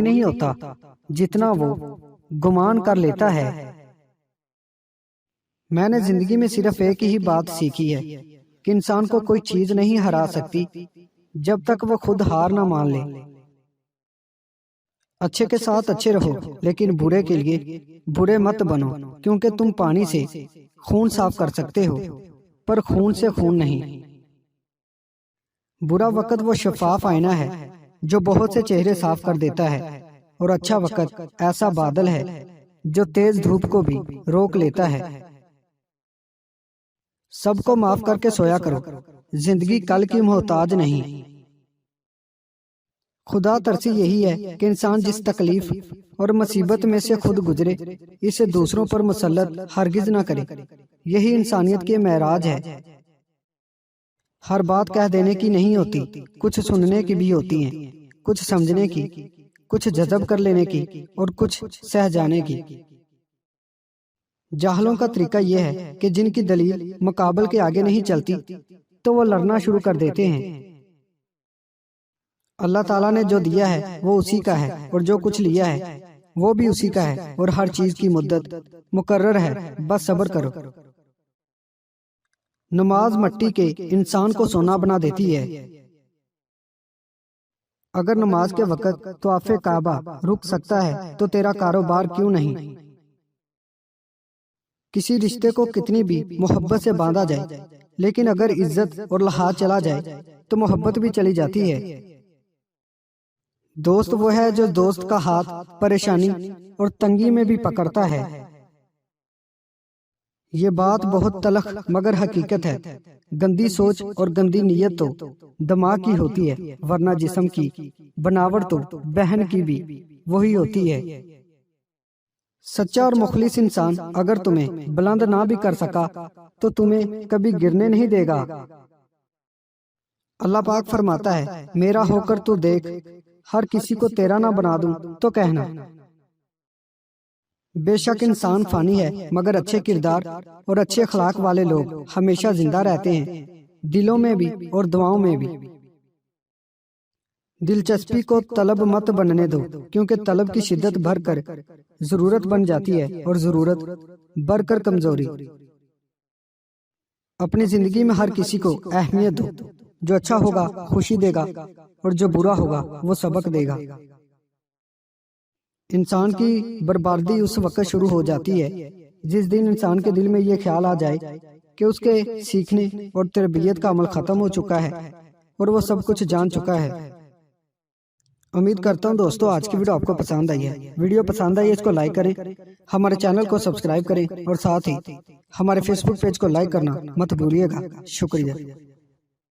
نہیں ہوتا جتنا وہ گمان کر لیتا ہے۔ میں نے زندگی میں صرف ایک ہی بات سیکھی ہے کہ انسان کو کوئی چیز نہیں ہرا سکتی جب تک وہ خود ہار نہ مان لے۔ اچھے کے ساتھ اچھے رہو، لیکن برے کے لیے برے مت بنو، کیونکہ تم پانی سے خون صاف کر سکتے ہو پر خون سے خون نہیں۔ برا وقت وہ شفاف آئینہ ہے جو بہت سے چہرے صاف کر دیتا ہے، اور اچھا وقت ایسا بادل ہے جو تیز دھوپ کو بھی روک لیتا ہے۔ سب کو معاف کر کے سویا کرو، زندگی کل کی محتاج نہیں۔ خدا ترسی یہی ہے کہ انسان جس تکلیف اور مصیبت میں سے خود گزرے، اسے دوسروں پر مسلط ہرگز نہ کرے۔ یہی انسانیت کے معراج ہے۔ ہر بات کہہ دینے کی نہیں ہوتی، کچھ سننے کی بھی ہوتی ہیں، کچھ سمجھنے کی، کچھ جذب کر لینے کی، اور کچھ سہ جانے کی۔ جاہلوں کا طریقہ یہ ہے کہ جن کی دلیل مقابل کے آگے نہیں چلتی تو وہ لڑنا شروع کر دیتے ہیں۔ اللہ تعالیٰ نے جو دیا ہے وہ اسی کا ہے، اور جو کچھ لیا ہے وہ بھی اسی کا ہے، اور ہر چیز کی مدت مقرر ہے، بس صبر کرو۔ نماز مٹی کے انسان کو سونا بنا دیتی ہے۔ اگر نماز کے وقت طواف کعبہ رک سکتا ہے تو تیرا کاروبار کیوں نہیں؟ کسی رشتے کو کتنی بھی محبت سے باندھا جائے، لیکن اگر عزت اور لحاظ چلا جائے تو محبت بھی چلی جاتی ہے۔ دوست وہ ہے جو دوست کا ہاتھ پریشانی اور تنگی میں بھی پکڑتا ہے۔ یہ بات بہت تلخ مگر حقیقت ہے۔ گندی سوچ اور گندی نیت تو دماغ کی ہوتی ہے، ورنہ جسم کی بناوٹ تو بہن کی بھی وہی ہوتی ہے۔ سچا اور مخلص انسان اگر تمہیں بلند نہ بھی کر سکا تو تمہیں کبھی گرنے نہیں دے گا۔ اللہ پاک فرماتا ہے، میرا ہو کر تو دیکھ، ہر کسی کو تیرا نہ بنا دوں تو کہنا۔ بے شک انسان فانی ہے، مگر اچھے کردار اور اچھے اخلاق والے لوگ ہمیشہ زندہ رہتے ہیں، دلوں میں بھی اور دعاؤں میں بھی۔ دلچسپی کو طلب مت بننے دو، کیونکہ طلب کی شدت بڑھ کر ضرورت بن جاتی ہے، اور ضرورت بڑھ کر کمزوری۔ اپنی زندگی میں ہر کسی کو اہمیت دو، جو اچھا ہوگا خوشی دے گا، اور جو برا ہوگا وہ سبق دے گا۔ انسان کی بربادی اس وقت شروع ہو جاتی ہے جس دن انسان کے دل میں یہ خیال آ جائے کہ اس کے سیکھنے اور تربیت کا عمل ختم ہو چکا ہے اور وہ سب کچھ جان چکا ہے۔ امید کرتا ہوں دوستو آج کی ویڈیو آپ کو پسند آئی ہے۔ ویڈیو پسند آئی ہے اس کو لائک کریں، ہمارے چینل کو سبسکرائب کریں، اور ساتھ ہی ہمارے فیس بک پیج کو لائک کرنا مت بھولیے گا۔ شکریہ۔